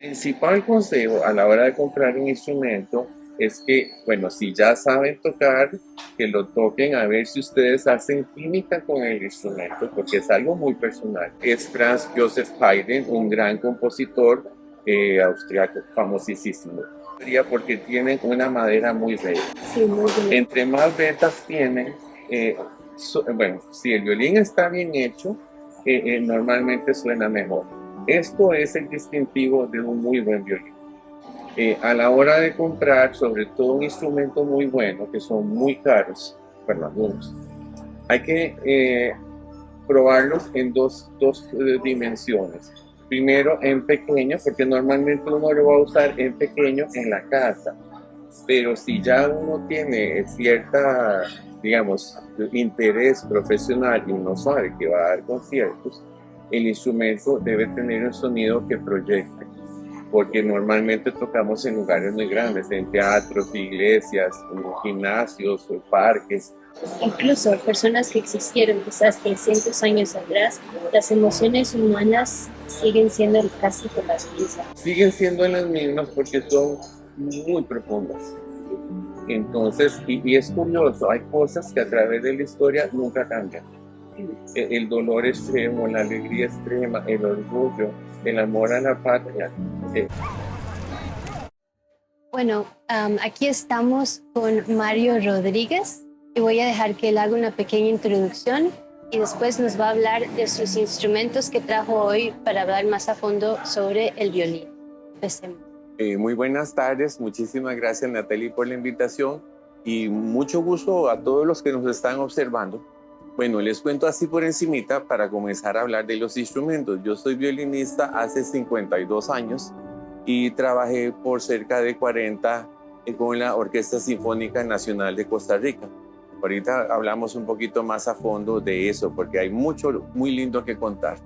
Principal consejo a la hora de comprar un instrumento es que, bueno, si ya saben tocar, que lo toquen a ver si ustedes hacen química con el instrumento, porque es algo muy personal. Es Franz Joseph Haydn, un gran compositor austriaco, famosísimo, porque tienen una madera muy bella. Sí, muy bien. Entre más vetas tienen, bueno, si el violín está bien hecho, normalmente suena mejor. Esto es el distintivo de un muy buen violín. A la hora de comprar, sobre todo un instrumento muy bueno, que son muy caros, bueno, algunos, hay que probarlos en dos dimensiones. Primero en pequeño, porque normalmente uno lo va a usar en pequeño en la casa, pero si ya uno tiene cierta, digamos, interés profesional y uno sabe que va a dar conciertos, el instrumento debe tener un sonido que proyecte, porque normalmente tocamos en lugares muy grandes, en teatros, iglesias, en gimnasios, o parques. Incluso personas que existieron quizás 300 años atrás, las emociones humanas siguen siendo casi que las mismas. Siguen siendo las mismas porque son muy profundas. Entonces, y es curioso, hay cosas que a través de la historia nunca cambian. El dolor extremo, la alegría extrema, el orgullo, el amor a la patria. eh, Bueno, aquí estamos con Mario Rodríguez y voy a dejar que él haga una pequeña introducción y después nos va a hablar de sus instrumentos que trajo hoy para hablar más a fondo sobre el violín. Empecemos. Muy buenas tardes, muchísimas gracias Natalie por la invitación y mucho gusto a todos los que nos están observando. Bueno, les cuento así por encimita para comenzar a hablar de los instrumentos. Yo soy violinista hace 52 años y trabajé por cerca de 40 con la Orquesta Sinfónica Nacional de Costa Rica. Ahorita hablamos un poquito más a fondo de eso porque hay mucho muy lindo que contar.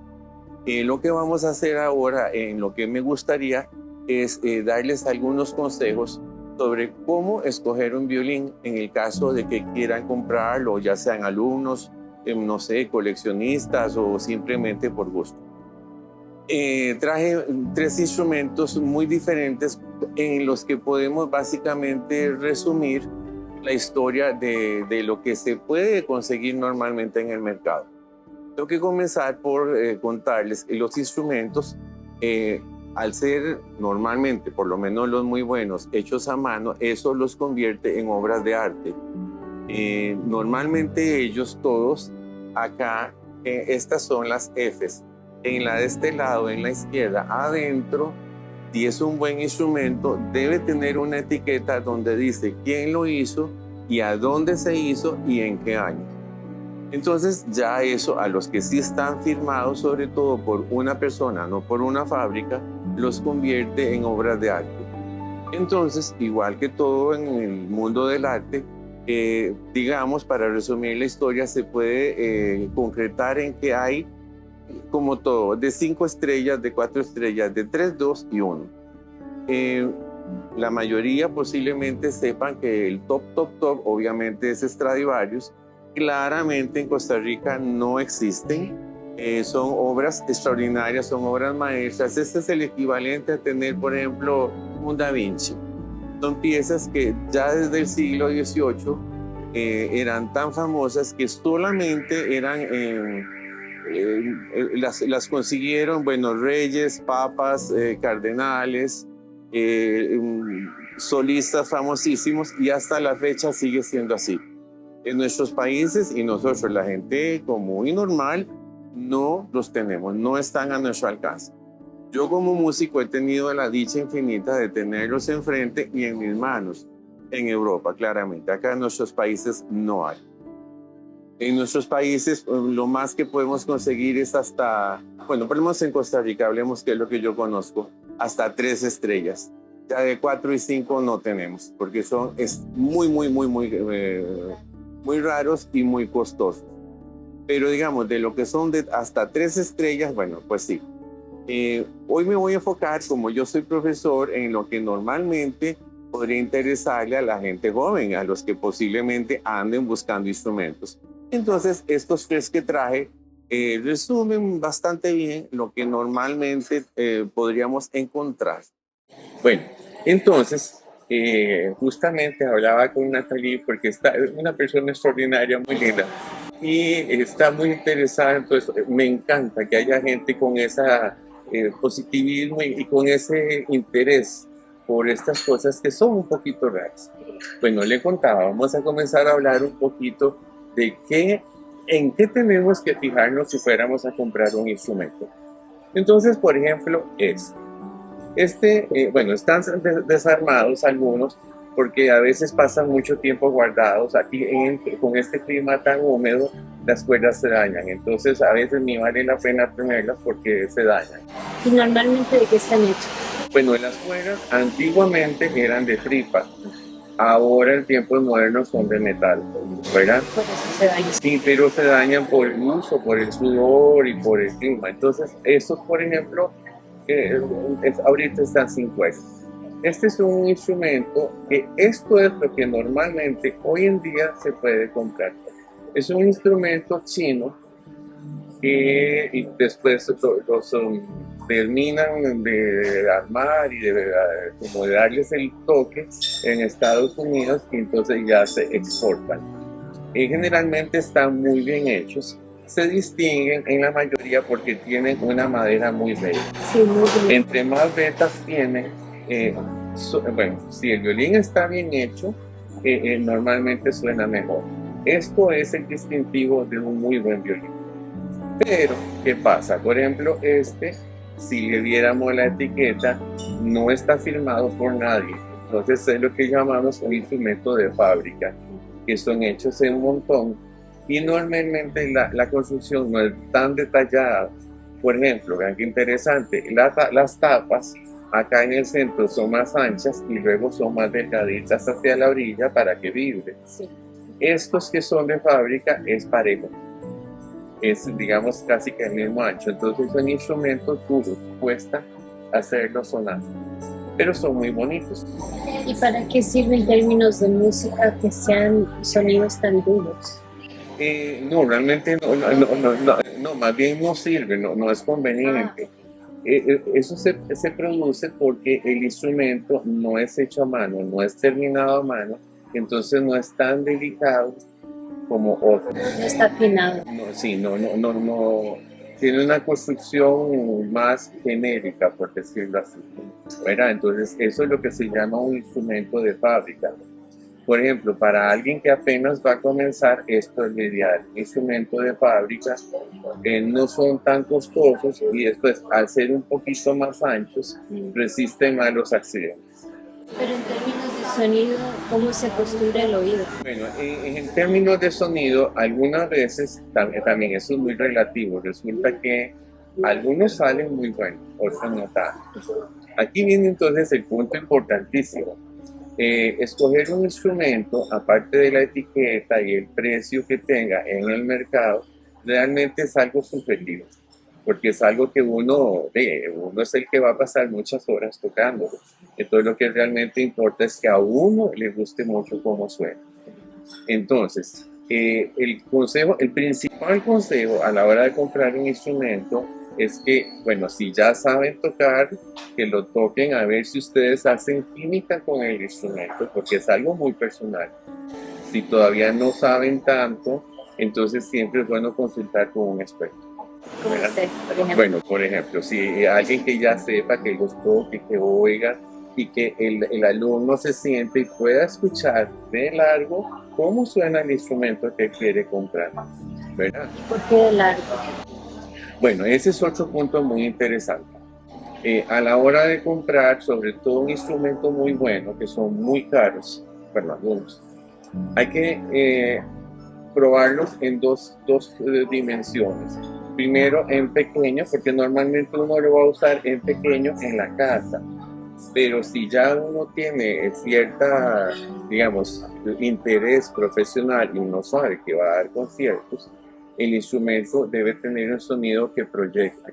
Lo que vamos a hacer ahora, en lo que me gustaría, es darles algunos consejos sobre cómo escoger un violín en el caso de que quieran comprarlo, ya sean alumnos, no sé, coleccionistas o simplemente por gusto. Traje tres instrumentos muy diferentes en los que podemos básicamente resumir la historia de lo que se puede conseguir normalmente en el mercado. Tengo que comenzar por contarles que los instrumentos, al ser normalmente, por lo menos los muy buenos, hechos a mano, eso los convierte en obras de arte. Normalmente ellos todos, acá, estas son las Fs. En la de este lado, en la izquierda, adentro, si es un buen instrumento, debe tener una etiqueta donde dice quién lo hizo y a dónde se hizo y en qué año. Entonces ya eso a los que sí están firmados, sobre todo por una persona, no por una fábrica, los convierte en obras de arte. Entonces, igual que todo en el mundo del arte, digamos, para resumir la historia, se puede concretar en que hay, como todo, de 5 estrellas, de 4 estrellas, de 3, 2 y 1. La mayoría posiblemente sepan que el top, obviamente es Stradivarius. Claramente en Costa Rica no existen. Son obras extraordinarias, son obras maestras. Este es el equivalente a tener, por ejemplo, un Da Vinci. Son piezas que ya desde el siglo XVIII eran tan famosas que solamente eran, las consiguieron, bueno, reyes, papas, cardenales, solistas famosísimos, y hasta la fecha sigue siendo así. En nuestros países y nosotros, la gente común y normal, no los tenemos, no están a nuestro alcance. Yo como músico he tenido la dicha infinita de tenerlos enfrente y en mis manos, en Europa, claramente. Acá en nuestros países no hay. En nuestros países lo más que podemos conseguir es hasta, bueno, por lo menos en Costa Rica, hablemos que es lo que yo conozco, hasta 3 estrellas. Ya de 4 y 5 no tenemos, porque es muy raros y muy costosos. Pero digamos, de lo que son de hasta 3 estrellas, bueno, pues sí. Hoy me voy a enfocar, como yo soy profesor, en lo que normalmente podría interesarle a la gente joven, a los que posiblemente anden buscando instrumentos. Entonces, estos tres que traje resumen bastante bien lo que normalmente podríamos encontrar. Bueno, entonces, justamente hablaba con Natalie porque es una persona extraordinaria, muy linda, y está muy interesada en todo esto. Me encanta que haya gente con ese positivismo y con ese interés por estas cosas que son un poquito raras. Bueno, le contaba, vamos a comenzar a hablar un poquito de en qué tenemos que fijarnos si fuéramos a comprar un instrumento. Entonces, por ejemplo, bueno, están desarmados algunos porque a veces pasan mucho tiempo guardados. Aquí con este clima tan húmedo, las cuerdas se dañan. Entonces, a veces ni vale la pena tenerlas porque se dañan. ¿Y normalmente de qué están hechos? Bueno, las cuerdas antiguamente eran de tripa. Ahora en tiempos modernos son de metal, ¿verdad? Por eso se dañan. Sí, pero se dañan por el uso, por el sudor y por el clima. Entonces, estos, por ejemplo, ahorita están sin cuerdas. Este es un instrumento que esto es lo que normalmente hoy en día se puede comprar. Es un instrumento chino que y después los terminan de armar y como de darles el toque en Estados Unidos y entonces ya se exportan. Y generalmente están muy bien hechos. Se distinguen en la mayoría porque tienen una madera muy bella. Sí, muy bien. Entre más vetas tienen, bueno, si el violín está bien hecho, normalmente suena mejor. Esto es el distintivo de un muy buen violín. Pero, ¿qué pasa? Por ejemplo, si le viéramos la etiqueta, no está firmado por nadie. Entonces es lo que llamamos un instrumento de fábrica, que son hechos en un montón y normalmente la construcción no es tan detallada. Por ejemplo, vean qué interesante, las tapas acá en el centro son más anchas y luego son más delgaditas hacia la orilla para que vibre. Sí. Estos que son de fábrica es parejo, es digamos casi que el mismo ancho, entonces son instrumentos duros, cuesta hacerlos sonar, pero son muy bonitos. ¿Y para qué sirve en términos de música que sean sonidos tan duros? No, realmente no, más bien no sirve, no es conveniente. Eso se produce porque el instrumento no es hecho a mano, no es terminado a mano, entonces no es tan delicado como otros. No está afinado. Sí, no, tiene una construcción más genérica, por decirlo así, ¿verdad? Entonces eso es lo que se llama un instrumento de fábrica. Por ejemplo, para alguien que apenas va a comenzar, esto es lo ideal. Instrumentos de fábrica no son tan costosos y después, al ser un poquito más anchos, resisten más los accidentes. Pero en términos de sonido, ¿cómo se acostumbra el oído? Bueno, en términos de sonido, algunas veces, también eso es muy relativo, resulta que algunos salen muy buenos, otros no tanto. Aquí viene entonces el punto importantísimo. Escoger un instrumento, aparte de la etiqueta y el precio que tenga en el mercado, realmente es algo subjetivo, porque es algo que uno es el que va a pasar muchas horas tocando. Entonces lo que realmente importa es que a uno le guste mucho cómo suena. Entonces, el principal consejo a la hora de comprar un instrumento es que, bueno, si ya saben tocar, que lo toquen a ver si ustedes hacen química con el instrumento, porque es algo muy personal. Si todavía no saben tanto, entonces siempre es bueno consultar con un experto. ¿Cómo usted, por ejemplo? Bueno, por ejemplo, si alguien que ya sepa, que los toque, que oiga y que el alumno se siente y pueda escuchar de largo cómo suena el instrumento que quiere comprar, ¿verdad? ¿Por qué de largo? Bueno, ese es otro punto muy interesante. A la hora de comprar, sobre todo un instrumento muy bueno, que son muy caros, bueno, algunos, hay que probarlos en dos dimensiones. Primero en pequeño, porque normalmente uno lo va a usar en pequeño en la casa, pero si ya uno tiene cierta, digamos, interés profesional y uno sabe que va a dar conciertos, el instrumento debe tener un sonido que proyecte,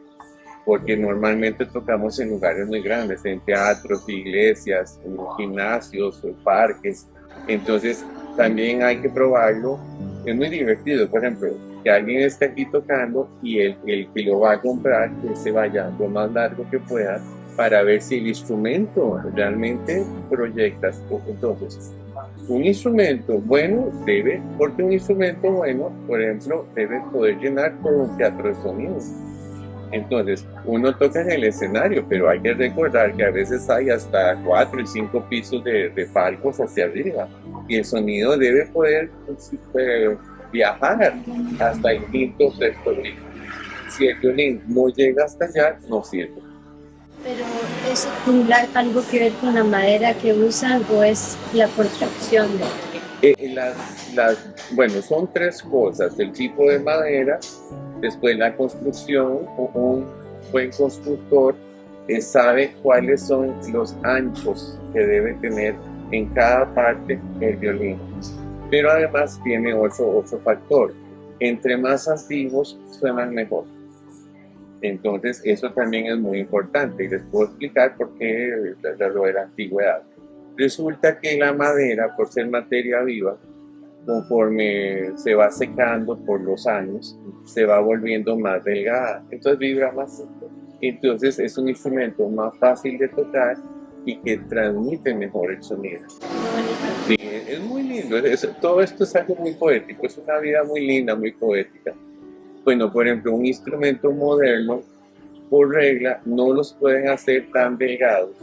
porque normalmente tocamos en lugares muy grandes, en teatros, iglesias, en gimnasios, parques, entonces también hay que probarlo. Es muy divertido, por ejemplo, que alguien esté aquí tocando y el que lo va a comprar, que se vaya lo más largo que pueda para ver si el instrumento realmente proyecta. Entonces, un instrumento bueno porque un instrumento bueno, por ejemplo, debe poder llenar todo un teatro de sonido. Entonces, uno toca en el escenario, pero hay que recordar que a veces hay hasta 4 y 5 pisos de palcos hacia arriba. Y el sonido debe poder viajar hasta el quinto o sexto piso. Si el violín no llega hasta allá, no sirve. Pero ¿eso tendrá algo que ver con la madera que usan o es la construcción? Bueno, son 3 cosas: el tipo de madera, después la construcción. Un buen constructor sabe cuáles son los anchos que debe tener en cada parte el violín. Pero además tiene otro factor: entre más antiguos suenan mejor. Entonces eso también es muy importante y les puedo explicar por qué lo de la antigüedad. Resulta que la madera, por ser materia viva, conforme se va secando por los años, se va volviendo más delgada, entonces vibra más. Entonces es un instrumento más fácil de tocar y que transmite mejor el sonido. Sí, es muy lindo, todo esto es algo muy poético, es una vida muy linda, muy poética. Bueno, por ejemplo, un instrumento moderno, por regla, no los pueden hacer tan delgados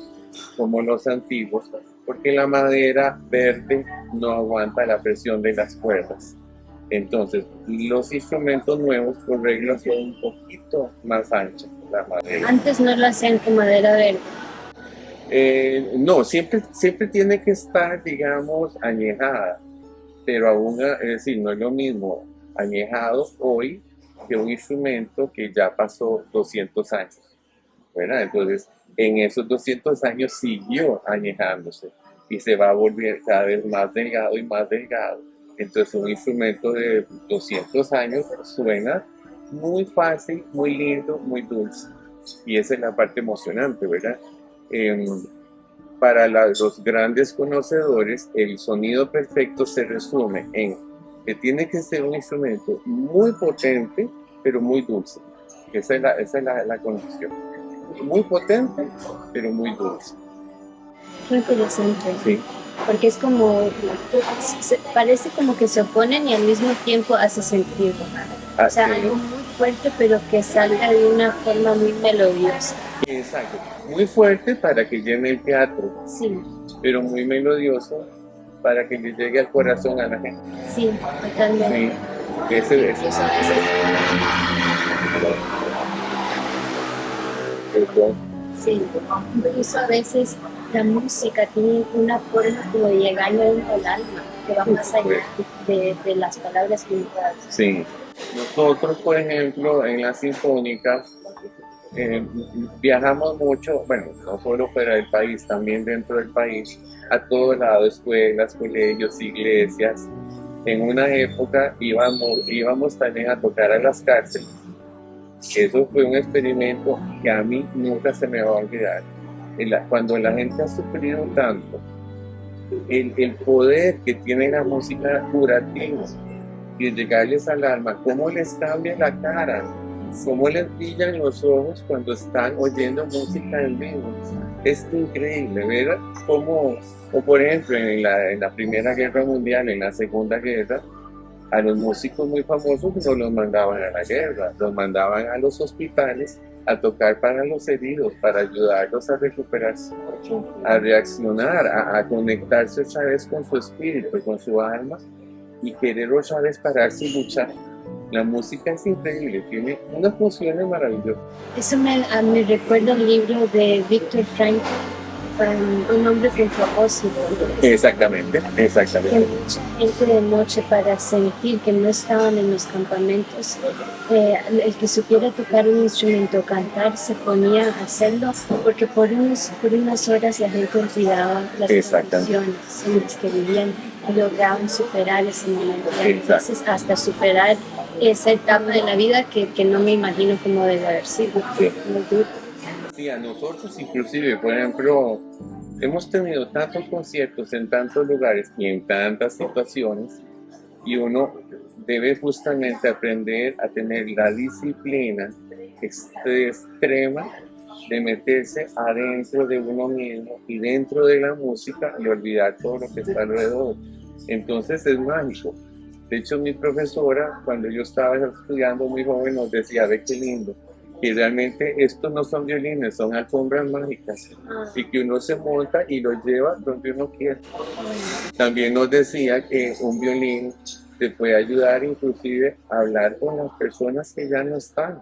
como los antiguos, porque la madera verde no aguanta la presión de las cuerdas. Entonces, los instrumentos nuevos, por regla, son un poquito más anchos, la madera. Antes no lo hacían con madera verde. No, siempre tiene que estar, digamos, añejada, pero aún, es decir, no es lo mismo añejado hoy que un instrumento que ya pasó 200 años, ¿verdad? Entonces, en esos 200 años siguió añejándose y se va a volver cada vez más delgado y más delgado. Entonces, un instrumento de 200 años suena muy fácil, muy lindo, muy dulce. Y esa es la parte emocionante, ¿verdad? Para los grandes conocedores, el sonido perfecto se resume en que tiene que ser un instrumento muy potente, pero muy dulce. Esa es la condición. Muy potente, pero muy dulce. Qué interesante. Sí. Porque es como, parece como que se oponen y al mismo tiempo hace sentido. O sea, algo muy fuerte, pero que salga de una forma muy melodiosa. Exacto. Muy fuerte para que llene el teatro. Sí. Pero muy melodioso para que le llegue al corazón a la gente. Sí, totalmente. Sí. Ese. Sí, incluso a veces la música tiene una forma como de llegarle al alma, que va más allá de las palabras limitadas. Sí. Nosotros, por ejemplo, en la Sinfónica viajamos mucho, bueno, no solo fuera del país, también dentro del país, a todo lado, escuelas, colegios, iglesias. En una época íbamos también a tocar a las cárceles. Eso fue un experimento que a mí nunca se me va a olvidar. Cuando la gente ha sufrido tanto, el poder que tiene la música curativa y llegarles al alma, cómo les cambia la cara, cómo les brillan los ojos cuando están oyendo música en vivo. Es increíble, ¿verdad? Como por ejemplo en la Primera Guerra Mundial, en la Segunda Guerra, a los músicos muy famosos no los mandaban a la guerra, los mandaban a los hospitales a tocar para los heridos, para ayudarlos a recuperarse, a reaccionar, a conectarse otra vez con su espíritu, con su alma y querer otra vez pararse y luchar. La música es increíble, tiene unas funciones maravillosas. Eso me recuerda el libro de Viktor Frankl, Un hombre con propósito. Exactamente. Que mucha gente de noche, para sentir que no estaban en los campamentos, el que supiera tocar un instrumento o cantar se ponía a hacerlo, porque por unas horas la gente olvidaba las condiciones en las que vivían y lograban superar ese momento. Entonces, hasta superar esa etapa de la vida que no me imagino cómo debe haber sido. Sí. Sí, a nosotros inclusive, por ejemplo, hemos tenido tantos conciertos en tantos lugares y en tantas situaciones, y uno debe justamente aprender a tener la disciplina extrema de meterse adentro de uno mismo y dentro de la música y olvidar todo lo que está alrededor. Entonces es mágico. De hecho, mi profesora, cuando yo estaba estudiando muy joven, nos decía, ve qué lindo, que realmente estos no son violines, son alfombras mágicas, y que uno se monta y lo lleva donde uno quiera. También nos decía que un violín te puede ayudar inclusive a hablar con las personas que ya no están.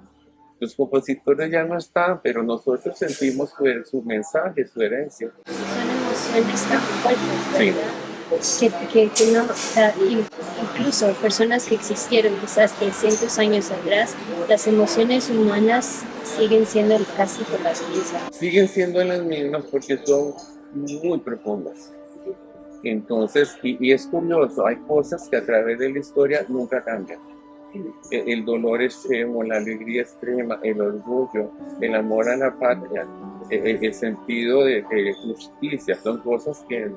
Los compositores ya no están, pero nosotros sentimos su mensaje, su herencia. Son emociones tan fuertes, Sí. ¿verdad? Que no, o sea, incluso personas que existieron quizás 300 años atrás, las emociones humanas siguen siendo casi por las mismas. Siguen siendo las mismas porque son muy profundas. Entonces, y es curioso, hay cosas que a través de la historia nunca cambian. El dolor extremo, la alegría extrema, el orgullo, el amor a la patria, el sentido de justicia, son cosas que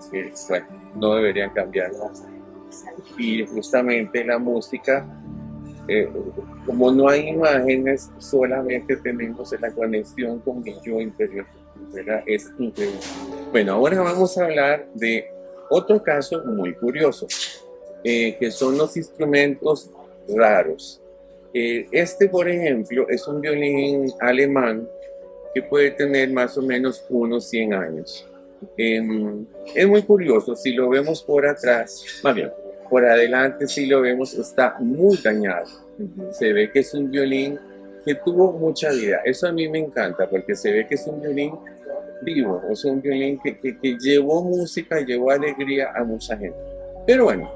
bueno, no deberían cambiar. Y justamente la música, como no hay imágenes, solamente tenemos la conexión con mi yo interior, ¿verdad? Es increíble. Bueno, ahora vamos a hablar de otro caso muy curioso, que son los instrumentos raros. Este, por ejemplo, es un violín alemán que puede tener más o menos unos 100 años. Es muy curioso, si lo vemos por atrás, más bien, por adelante si lo vemos está muy dañado. Se ve que es un violín que tuvo mucha vida. Eso a mí me encanta porque se ve que es un violín vivo, es un violín que llevó música, llevó alegría a mucha gente. Pero bueno,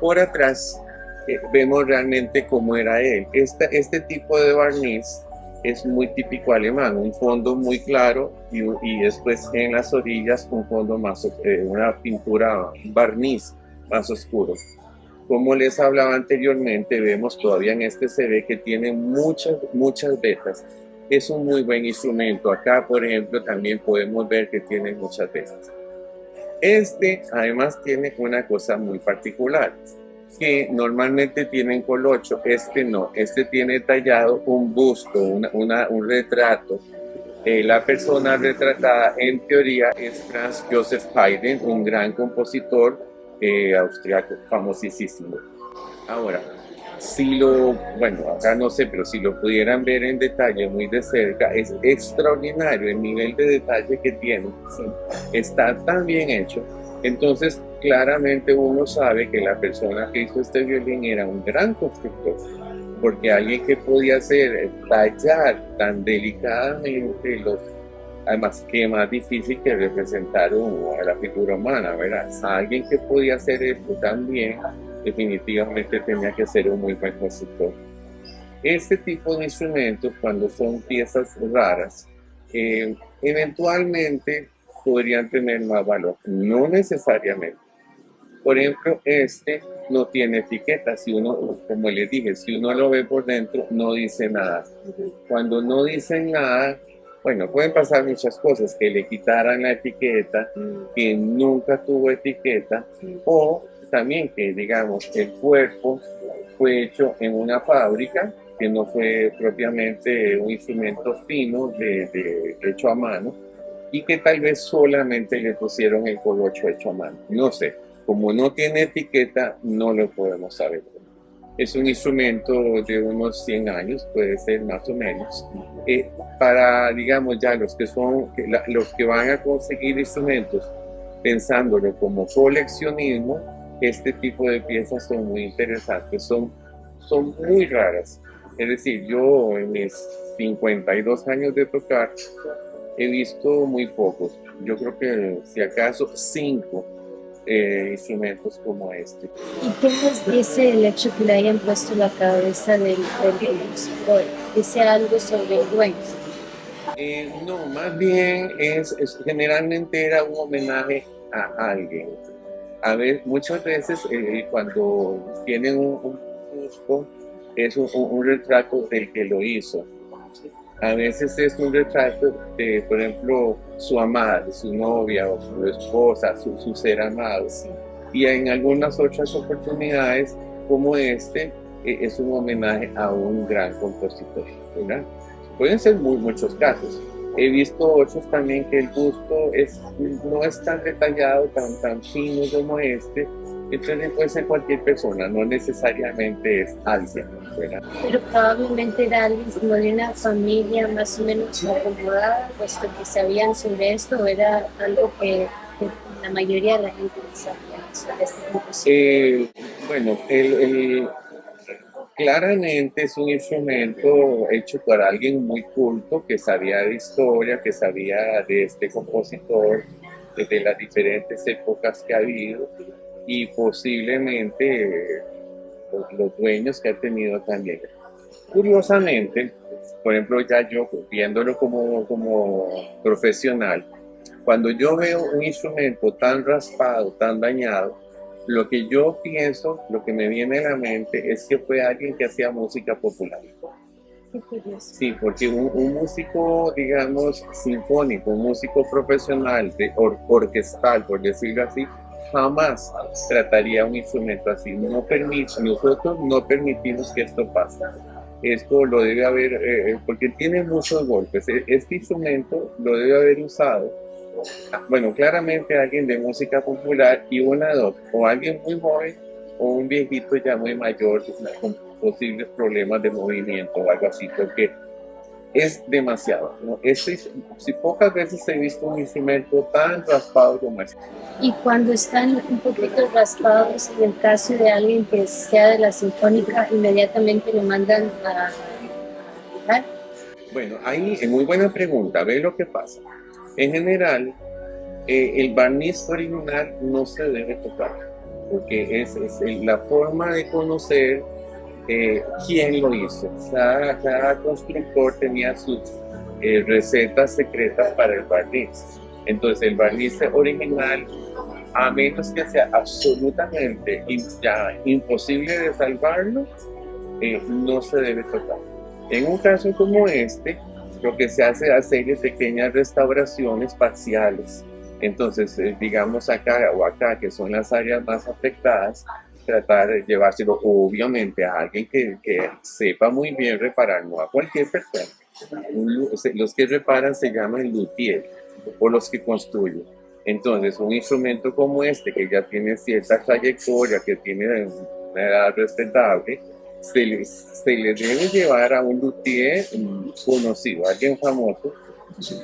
por atrás vemos realmente cómo era él. Este tipo de barniz es muy típico alemán, un fondo muy claro y después en las orillas un fondo más, una pintura, un barniz más oscuro. Como les hablaba anteriormente, vemos todavía en este se ve que tiene muchas vetas. Es un muy buen instrumento. Acá, por ejemplo, también podemos ver que tiene muchas vetas. Este además tiene una cosa muy particular, que normalmente tienen colocho, este no, este tiene tallado un busto, un retrato. La persona retratada en teoría es Franz Joseph Haydn, un gran compositor austriaco, famosísimo. Ahora, bueno, acá no sé, pero si lo pudieran ver en detalle muy de cerca, es extraordinario el nivel de detalle que tiene. Está tan bien hecho. Entonces, claramente uno sabe que la persona que hizo este violín era un gran constructor, porque alguien que podía hacer, tallar tan delicadamente además que más difícil que representar a la figura humana, ¿verdad? Alguien que podía hacer esto también, definitivamente tenía que ser un muy buen constructor. Este tipo de instrumentos, cuando son piezas raras, eventualmente podrían tener más valor, no necesariamente. Por ejemplo, este no tiene etiqueta. Si uno, como les dije, si uno lo ve por dentro, no dice nada. Cuando no dicen nada, bueno, pueden pasar muchas cosas, que le quitaran la etiqueta, que nunca tuvo etiqueta, o también que, digamos, el cuerpo fue hecho en una fábrica, que no fue propiamente un instrumento fino hecho a mano, y que tal vez solamente le pusieron el colocho hecho a mano. No sé, como no tiene etiqueta, no lo podemos saber. Es un instrumento de unos 100 años, puede ser más o menos. Para, digamos, ya los que van a conseguir instrumentos, pensándolo como coleccionismo, este tipo de piezas son muy interesantes, son muy raras. Es decir, yo en mis 52 años de tocar, he visto muy pocos. Yo creo que si acaso 5 instrumentos como este. ¿Y qué nos dice el hecho que le hayan puesto la cabeza del compositor? ¿Dice algo sobre el dueño? No, más bien generalmente era un homenaje a alguien. Muchas veces cuando tienen un busto es un retrato del que lo hizo. A veces es un retrato de, por ejemplo, su amada, su novia o su esposa, su ser amado. Y en algunas otras oportunidades como este es un homenaje a un gran compositor, ¿verdad? Pueden ser muchos casos. He visto otros también que el busto no es tan detallado, tan fino como este. Entonces puede ser cualquier persona, no necesariamente es alguien, ¿verdad? Pero probablemente era alguien como de una familia más o menos acomodada, puesto que sabían sobre esto, o era algo que la mayoría de la gente no sabía sobre este compositor. Bueno, claramente es un instrumento hecho por alguien muy culto que sabía de historia, que sabía de este compositor, de las diferentes épocas que ha habido y posiblemente los dueños que ha tenido también. Curiosamente, por ejemplo, ya yo viéndolo como profesional, cuando yo veo un instrumento tan raspado, tan dañado, lo que yo pienso, lo que me viene a la mente es que fue alguien que hacía música popular. Sí, porque un músico, digamos, sinfónico, un músico profesional, orquestal, por decirlo así, jamás trataría un instrumento así. Nosotros no permitimos que esto pase. Esto lo debe haber, porque tiene muchos golpes. Este instrumento lo debe haber usado, bueno, claramente alguien de música popular y una de dos, o alguien muy joven o un viejito ya muy mayor con posibles problemas de movimiento o algo así, porque es demasiado, ¿no? Si pocas veces he visto un instrumento tan raspado como este. Y cuando están un poquito raspados, en el caso de alguien que sea de la sinfónica, inmediatamente le mandan a arreglar. Bueno, ahí es muy buena pregunta, ve lo que pasa. En general, el barniz original no se debe tocar, porque es la forma de conocer quién lo hizo. Cada constructor tenía sus recetas secretas para el barniz. Entonces el barniz original, a menos que sea absolutamente imposible de salvarlo, no se debe tocar. En un caso como este, lo que se hace es hacer pequeñas restauraciones parciales. Entonces, digamos acá o acá, que son las áreas más afectadas, tratar de llevárselo obviamente a alguien que sepa muy bien reparar, no a cualquier persona. Los que reparan se llaman luthier o los que construyen. Entonces, un instrumento como este, que ya tiene cierta trayectoria, que tiene una edad respetable, se le debe llevar a un luthier conocido, alguien famoso,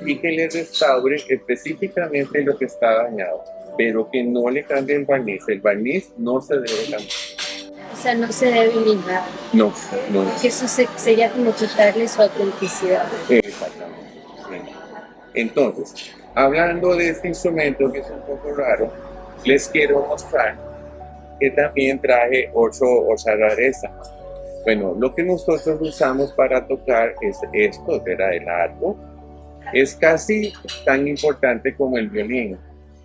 y que le restaure específicamente lo que está dañado, pero que no le cambie el barniz. El barniz no se debe cambiar. O sea, no se debe eliminar. No. Porque eso sería como quitarle su autenticidad. Exactamente. Sí. Entonces, hablando de este instrumento que es un poco raro, les quiero mostrar que también traje otra rareza. Bueno, lo que nosotros usamos para tocar es esto, era el arco. Es casi tan importante como el violín,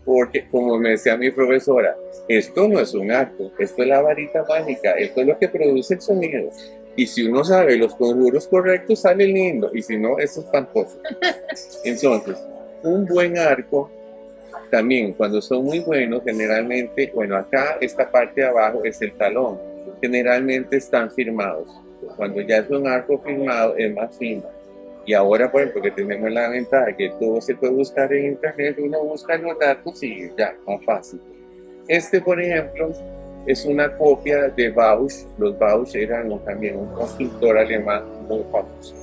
porque como me decía mi profesora, esto no es un arco, esto es la varita mágica, esto es lo que produce el sonido. Y si uno sabe los conjuros correctos, sale lindo, y si no, es espantoso. Entonces, un buen arco, también cuando son muy buenos, generalmente, bueno, acá esta parte de abajo es el talón, generalmente están firmados. Cuando ya es un arco firmado, es más fino. Y ahora, por ejemplo, que tenemos la ventaja que todo se puede buscar en internet, uno busca los datos y ya, más fácil. Este, por ejemplo, es una copia de Bausch. Los Bausch eran también un constructor alemán muy famoso.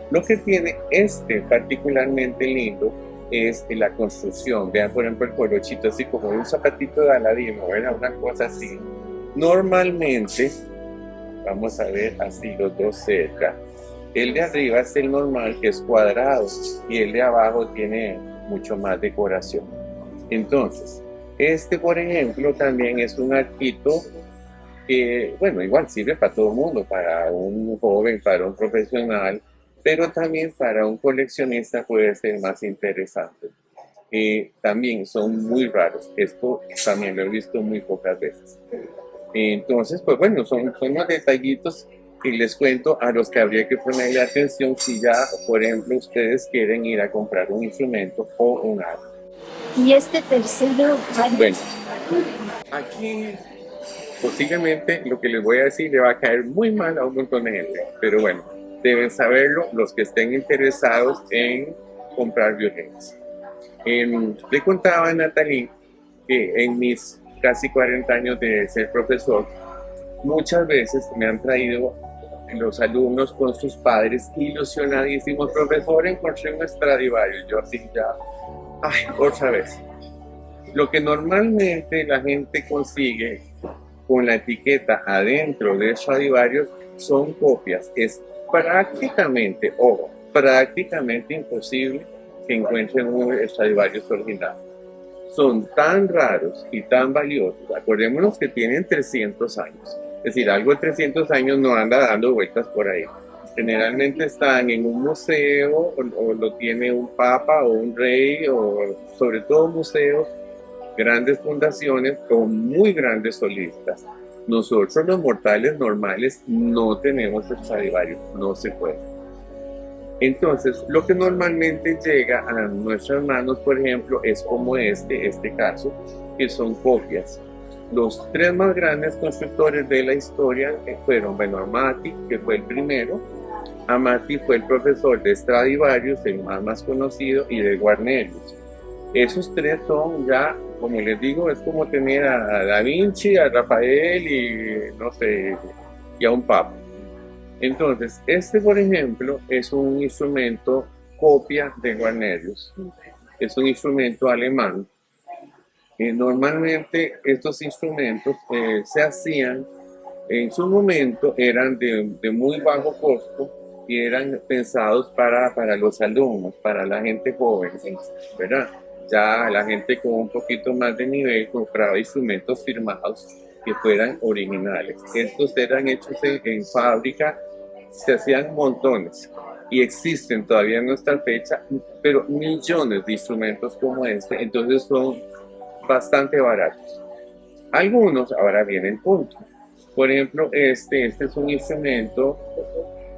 Lo que tiene este particularmente lindo es la construcción. Vean, por ejemplo, el colochito así como un zapatito de Aladino, ¿verdad? Una cosa así. Normalmente, vamos a ver así los dos cerca. El de arriba es el normal, que es cuadrado, y el de abajo tiene mucho más decoración. Entonces, este, por ejemplo, también es un arquito que, bueno, igual sirve para todo el mundo, para un joven, para un profesional, pero también para un coleccionista puede ser más interesante. También son muy raros. Esto también lo he visto muy pocas veces. Entonces, pues bueno, son los detallitos que les cuento a los que habría que ponerle atención si ya, por ejemplo, ustedes quieren ir a comprar un instrumento o un arco. Y este tercero, Bueno, aquí Posiblemente lo que les voy a decir le va a caer muy mal a un montón de gente, pero bueno, deben saberlo los que estén interesados en comprar violines. Le contaba a Natalie que en mis casi 40 años de ser profesor, muchas veces me han traído los alumnos con sus padres ilusionadísimos: profesor, encontré un Stradivarius. Yo así ya, ay, otra vez. Lo que normalmente la gente consigue con la etiqueta adentro de Stradivarius son copias. Es prácticamente, ojo, prácticamente imposible que encuentren un Stradivarius original. Son tan raros y tan valiosos. Acordémonos que tienen 300 años. Es decir, algo de 300 años no anda dando vueltas por ahí. Generalmente están en un museo o lo tiene un papa o un rey, o sobre todo museos, grandes fundaciones con muy grandes solistas. Nosotros los mortales normales no tenemos Stradivarius, no se puede. Entonces, lo que normalmente llega a nuestras manos, por ejemplo, es como este caso, que son copias. Los tres más grandes constructores de la historia fueron, bueno, Amati, que fue el primero. Amati fue el profesor de Stradivarius, el más conocido, y de Guarnerius. Esos tres son ya, como les digo, es como tener a Da Vinci, a Rafael y, no sé, y a un papa. Entonces, este, por ejemplo, es un instrumento copia de Guarnerius. Es un instrumento alemán. Normalmente estos instrumentos se hacían, en su momento eran de muy bajo costo y eran pensados para los alumnos, para la gente joven, ¿verdad? Ya la gente con un poquito más de nivel compraba instrumentos firmados que fueran originales. Estos eran hechos en fábrica, se hacían montones y existen todavía en nuestra fecha, pero millones de instrumentos como este, entonces son bastante baratos. Algunos, ahora viene el punto. Por ejemplo, este es un instrumento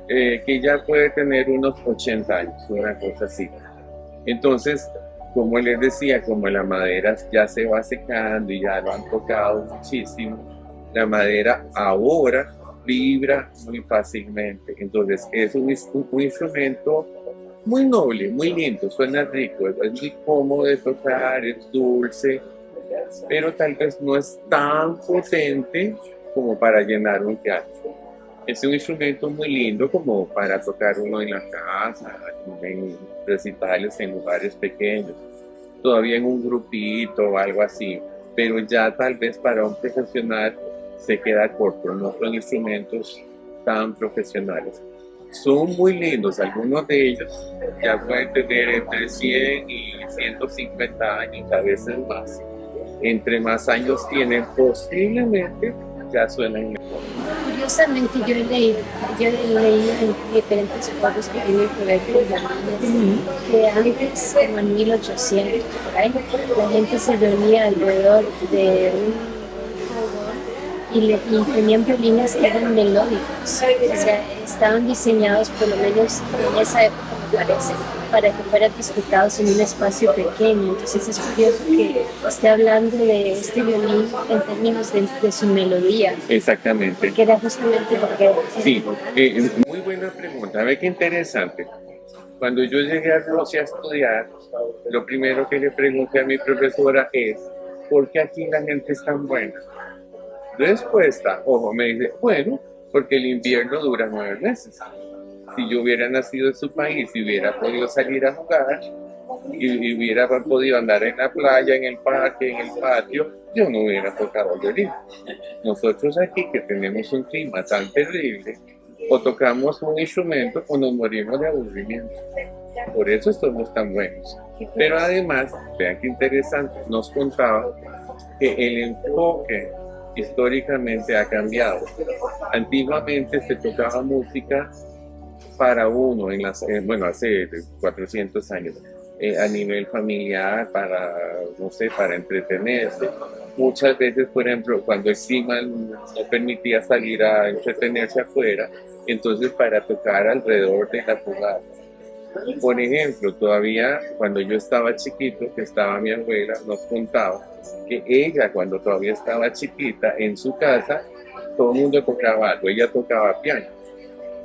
que ya puede tener unos 80 años, una cosa así. Entonces, como les decía, como la madera ya se va secando y ya lo han tocado muchísimo, la madera ahora vibra muy fácilmente. Entonces, es un instrumento muy noble, muy lindo, suena rico, es muy cómodo de tocar, es dulce, pero tal vez no es tan potente como para llenar un teatro. Es un instrumento muy lindo como para tocar uno en la casa, en recitales, en lugares pequeños, todavía en un grupito o algo así, pero ya tal vez para un profesional se queda corto, no son instrumentos tan profesionales. Son muy lindos, algunos de ellos ya pueden tener entre 100 y 150 años, a veces más. Entre más años tienen, posiblemente ya suenan mejor. Curiosamente, yo he leído en diferentes foros que tienen que ver con violines, que antes, como en 1800, por ahí, la gente se reunía alrededor de un fogón y tenían violines que eran melódicos. O sea, estaban diseñados, por lo menos en esa época, me parece, para que fueran disfrutados en un espacio pequeño. Entonces es curioso que esté hablando de este violín en términos de su melodía. Exactamente. Que era justamente porque... Sí, muy buena pregunta. A ver qué interesante. Cuando yo llegué a Rusia a estudiar, lo primero que le pregunté a mi profesora es: ¿por qué aquí la gente es tan buena? Respuesta, ojo, me dice: bueno, porque el invierno dura 9 meses. Si yo hubiera nacido en su país y hubiera podido salir a jugar y hubiera podido andar en la playa, en el parque, en el patio, yo no hubiera tocado violín. Nosotros aquí, que tenemos un clima tan terrible, o tocamos un instrumento o nos morimos de aburrimiento. Por eso somos tan buenos. Pero además, vean qué interesante, nos contaba que el enfoque históricamente ha cambiado. Antiguamente se tocaba música para uno, bueno, hace 400 años, a nivel familiar, no sé, para entretenerse. Muchas veces, por ejemplo, cuando el clima no permitía salir a entretenerse afuera, entonces para tocar alrededor de la fogata. Por ejemplo, todavía cuando yo estaba chiquito, que estaba mi abuela, nos contaba que ella cuando todavía estaba chiquita en su casa, todo el mundo tocaba algo, ella tocaba piano.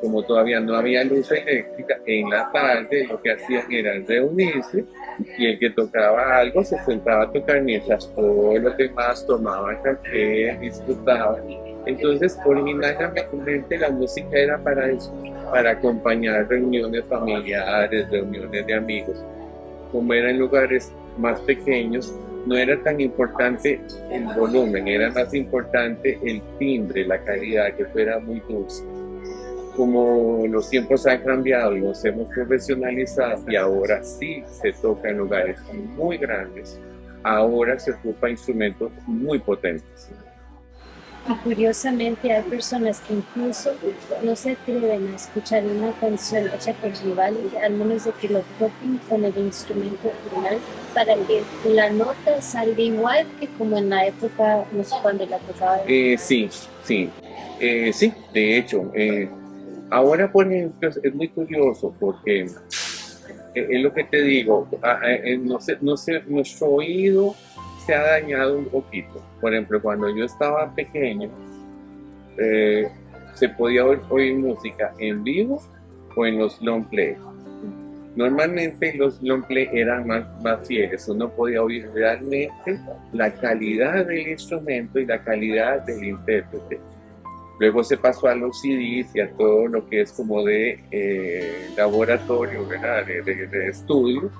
Como todavía no había luz eléctrica, en la tarde lo que hacían era reunirse y el que tocaba algo se sentaba a tocar mientras todos los demás tomaban café, disfrutaban. Entonces, originalmente la música era para eso, para acompañar reuniones familiares, reuniones de amigos. Como eran lugares más pequeños, no era tan importante el volumen, era más importante el timbre, la calidad, que fuera muy dulce. Como los tiempos han cambiado y nos hemos profesionalizado y ahora sí se toca en lugares muy grandes, ahora se ocupa instrumentos muy potentes. Y curiosamente hay personas que incluso no se atreven a escuchar una canción hecha por rivales, al menos de que lo toquen con el instrumento final, para que la nota salga igual que como en la época, no sé cuándo la tocaba. Sí, de hecho, ahora por ejemplo es muy curioso porque es lo que te digo, nuestro oído se ha dañado un poquito. Por ejemplo, cuando yo estaba pequeño, se podía oír música en vivo o en los long play. Normalmente los long play eran más fieles, uno podía oír realmente la calidad del instrumento y la calidad del intérprete. Luego se pasó a los CDs y a todo lo que es como de laboratorio, ¿verdad? De estudio.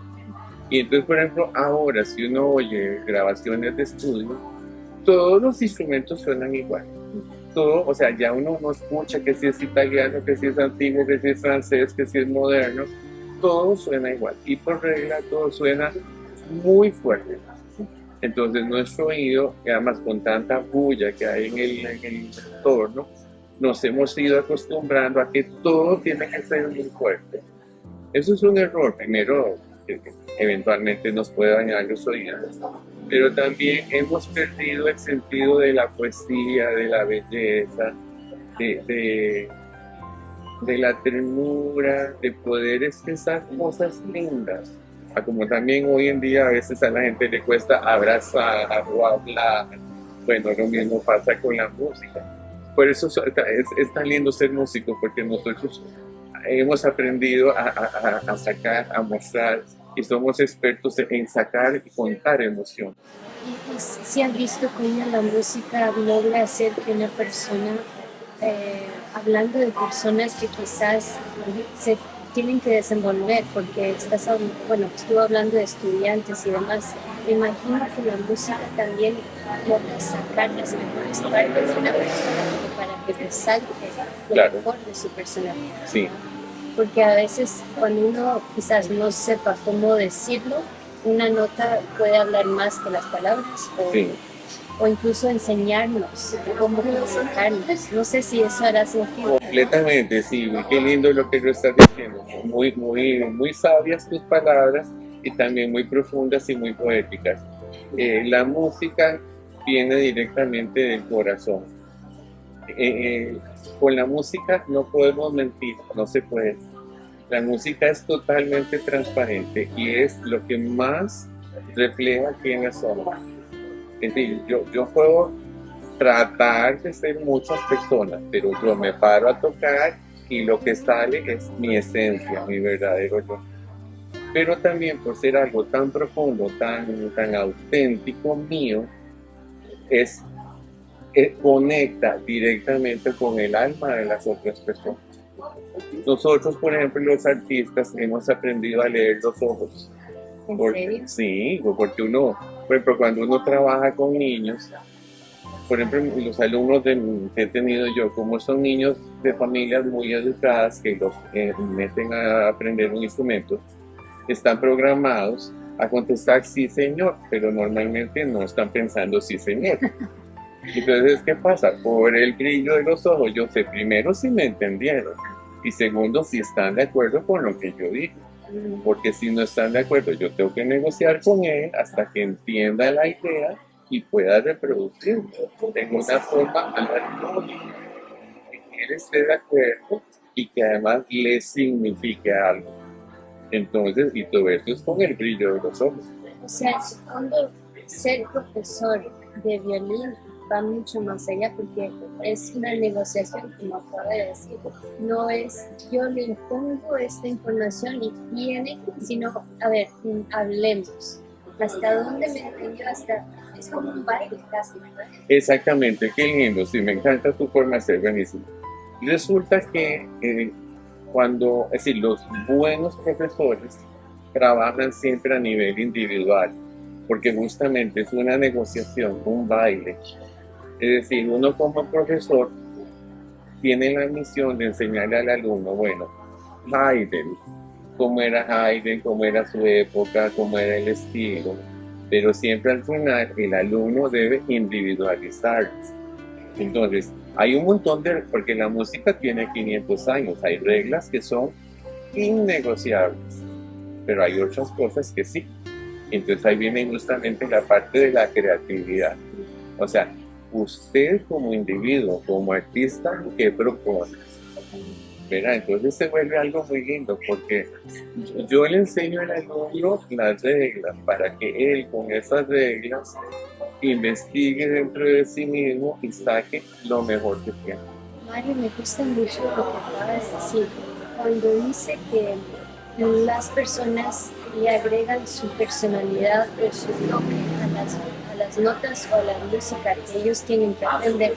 Y entonces, por ejemplo, ahora si uno oye grabaciones de estudio, todos los instrumentos suenan igual. Todo, o sea, ya uno no escucha que si es italiano, que si es antiguo, que si es francés, que si es moderno, todo suena igual. Y por regla todo suena muy fuerte. Entonces nuestro oído, y además con tanta bulla que hay en el entorno, nos hemos ido acostumbrando a que todo tiene que ser muy fuerte. Eso es un error. Primero, que eventualmente nos puede dañar los oídos, pero también hemos perdido el sentido de la poesía, de la belleza, de la ternura, de poder expresar cosas lindas. Como también hoy en día a veces a la gente le cuesta abrazar o hablar. Bueno, lo mismo pasa con la música. Por eso es tan lindo ser músico, porque nosotros hemos aprendido a sacar, a mostrar, y somos expertos en sacar y contar emociones. Y si han visto cómo la música logra hacer que una persona, hablando de personas que quizás se tienen que desenvolver, porque estuvo hablando de estudiantes y demás, me imagino que la música también logra sacar las mejores partes de una persona como para que resalte lo Claro. mejor de su personalidad. Sí, Porque a veces cuando uno quizás no sepa cómo decirlo, una nota puede hablar más que las palabras sí. o incluso enseñarnos cómo comunicarnos. No sé si eso hará sentido. Completamente, sí. Qué lindo lo que lo estás diciendo. Muy sabias tus palabras y también muy profundas y muy poéticas. La música viene directamente del corazón. Con la música no podemos mentir, no se puede. La música es totalmente transparente y es lo que más refleja quiénes somos. Es decir, yo puedo tratar de ser muchas personas, pero yo me paro a tocar y lo que sale es mi esencia, mi verdadero yo. Pero también por ser algo tan profundo, tan auténtico mío, conecta directamente con el alma de las otras personas. Nosotros, por ejemplo, los artistas hemos aprendido a leer los ojos. ¿En serio? Sí, porque por ejemplo, cuando uno trabaja con niños, por ejemplo, los alumnos que he tenido yo, como son niños de familias muy educadas que los meten a aprender un instrumento, están programados a contestar sí señor, pero normalmente no están pensando sí señor. Entonces, ¿qué pasa? Por el brillo de los ojos, yo sé primero si me entendieron y segundo si están de acuerdo con lo que yo digo. Porque si no están de acuerdo, yo tengo que negociar con él hasta que entienda la idea y pueda reproducirlo de una forma armónica, que él esté de acuerdo y que además le signifique algo. Entonces, y todo esto es con el brillo de los ojos. O sea, en su fondo, ser profesor de violín va mucho más allá porque es una negociación, como acabo de decir. No es yo le impongo esta información y tiene, sino, a ver, hablemos. ¿Hasta dónde me entendió? Hasta es como un baile casi, ¿verdad? Exactamente, qué lindo, sí, me encanta tu forma de ser, buenísimo. Resulta que es decir, los buenos profesores trabajan siempre a nivel individual, porque justamente es una negociación, un baile. Es decir, uno como profesor tiene la misión de enseñarle al alumno, bueno, Haydn, cómo era Haydn, cómo era su época, cómo era el estilo, pero siempre al final el alumno debe individualizar. Entonces, hay un montón porque la música tiene 500 años, hay reglas que son innegociables, pero hay otras cosas que sí. Entonces ahí viene justamente la parte de la creatividad. O sea, usted como individuo, como artista, ¿qué propone? ¿Verdad? Entonces se vuelve algo muy lindo porque yo le enseño al alumno las reglas para que él con esas reglas investigue dentro de sí mismo y saque lo mejor que tiene. Mario, me gusta mucho lo que acabas de decir. Cuando dice que las personas le agregan su personalidad o su toque a las notas o a la música que ellos tienen que aprender,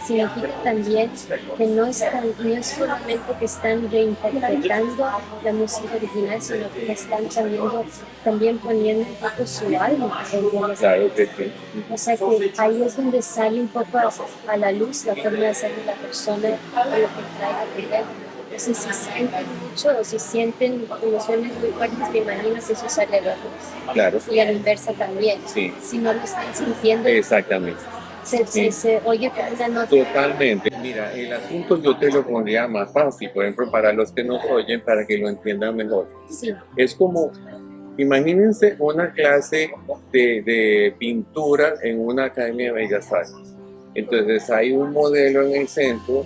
significa también que no es solamente que están reinterpretando la música original, sino que están también poniendo un poco su alma en el Claro que sí. O sea que ahí es donde sale un poco a la luz la forma de ser de la persona o lo que trae a aprender. Entonces, si sienten mucho o si sienten emociones muy fuertes, me imagino que eso sale a la luz. Claro. Y a la inversa también. Sí. Si no lo están sintiendo, Exactamente. se oye como una nota. Totalmente. Mira, el asunto yo te lo pondría más fácil, por ejemplo, para los que nos oyen, para que lo entiendan mejor. Sí. Es como, imagínense una clase de pintura en una academia de Bellas Artes. Entonces hay un modelo en el centro,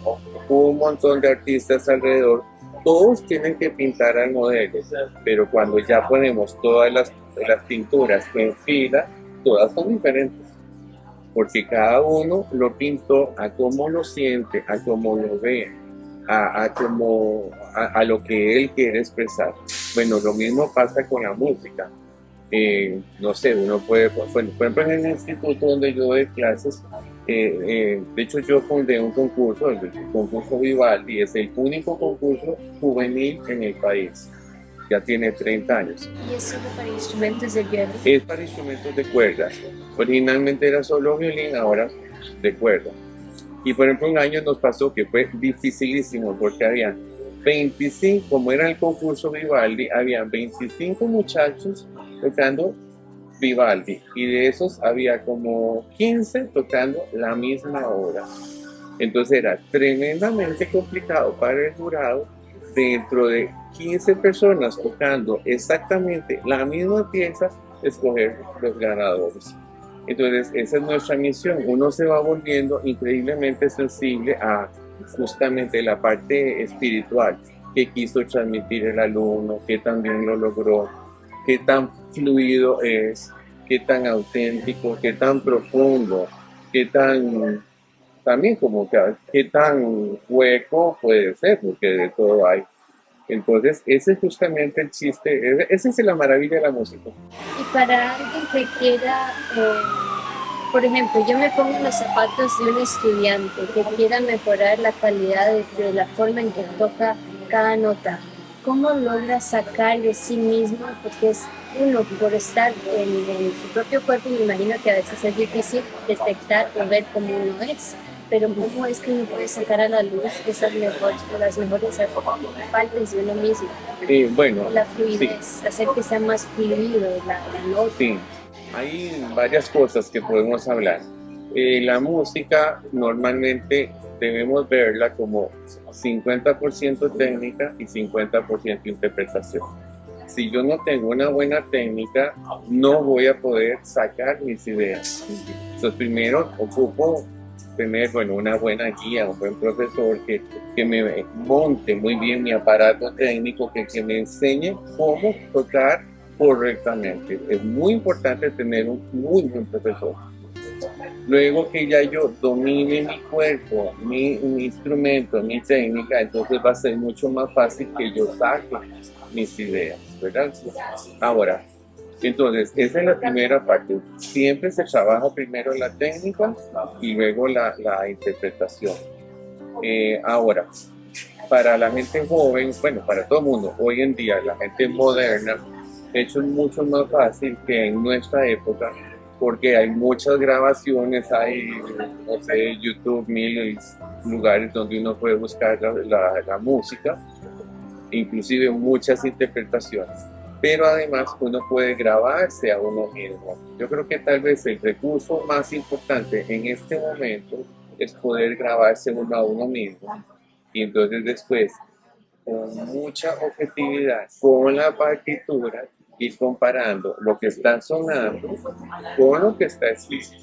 un montón de artistas alrededor, todos tienen que pintar al modelo, pero cuando ya ponemos todas las pinturas en fila, todas son diferentes, porque cada uno lo pintó a cómo lo siente, a cómo lo ve, a lo que él quiere expresar. Bueno, lo mismo pasa con la música. No sé, uno puede, por ejemplo, en el instituto donde yo doy clases, de hecho yo fundé un concurso, el concurso Vivaldi, es el único concurso juvenil en el país, ya tiene 30 años. ¿Y es solo para instrumentos de violín? Es para instrumentos de cuerda, originalmente era solo violín, ahora de cuerda. Y por ejemplo un año nos pasó que fue dificilísimo porque había 25, como era el concurso Vivaldi, había 25 muchachos tocando Vivaldi y de esos había como 15 tocando la misma obra. Entonces era tremendamente complicado para el jurado, dentro de 15 personas tocando exactamente la misma pieza, escoger los ganadores. Entonces esa es nuestra misión. Uno se va volviendo increíblemente sensible a justamente la parte espiritual que quiso transmitir el alumno, que también lo logró, qué tan fluido es, qué tan auténtico, qué tan profundo, qué tan, también como que, qué tan hueco puede ser, porque de todo hay. Entonces, ese es justamente el chiste, esa es la maravilla de la música. Y para alguien que quiera, por ejemplo, yo me pongo en los zapatos de un estudiante que quiera mejorar la calidad de la forma en que toca cada nota. ¿Cómo logra sacar de sí mismo? Porque es uno, por estar en su propio cuerpo, me imagino que a veces es difícil detectar o ver cómo uno es. Pero ¿cómo es que uno puede sacar a la luz las mejores partes de uno mismo? Bueno, la fluidez, sí. Hacer que sea más fluido la nota. Sí, hay varias cosas que podemos hablar. La música normalmente debemos verla como 50% técnica y 50% interpretación. Si yo no tengo una buena técnica, no voy a poder sacar mis ideas. Entonces, primero ocupo tener, bueno, una buena guía, un buen profesor que me monte muy bien mi aparato técnico, que me enseñe cómo tocar correctamente. Es muy importante tener un muy buen profesor. Luego que ya yo domine mi cuerpo, mi instrumento, mi técnica, entonces va a ser mucho más fácil que yo saque mis ideas, ¿verdad? Ahora, entonces, esa es la primera parte. Siempre se trabaja primero la técnica y luego la interpretación. Ahora, para la gente joven, bueno, para todo el mundo, hoy en día, la gente moderna, eso es mucho más fácil que en nuestra época, porque hay muchas grabaciones, hay, no sé, YouTube, mil lugares donde uno puede buscar la música, inclusive muchas interpretaciones. Pero además uno puede grabarse a uno mismo. Yo creo que tal vez el recurso más importante en este momento es poder grabarse uno a uno mismo. Y entonces después, con mucha objetividad, con la partitura, ir comparando lo que está sonando con lo que está escrito,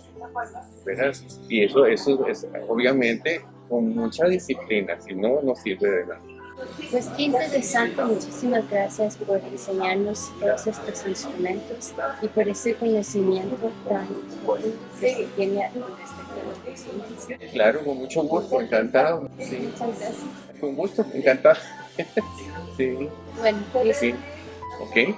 ¿verdad? Y eso es obviamente con mucha disciplina, si no, no sirve de nada. Pues qué interesante, muchísimas gracias por enseñarnos todos estos instrumentos y por ese conocimiento tan importante que tiene al respecto. Claro, con mucho gusto, encantado. Sí. Muchas gracias. Con gusto, encantado. Sí, Bueno, pues sí. Ok.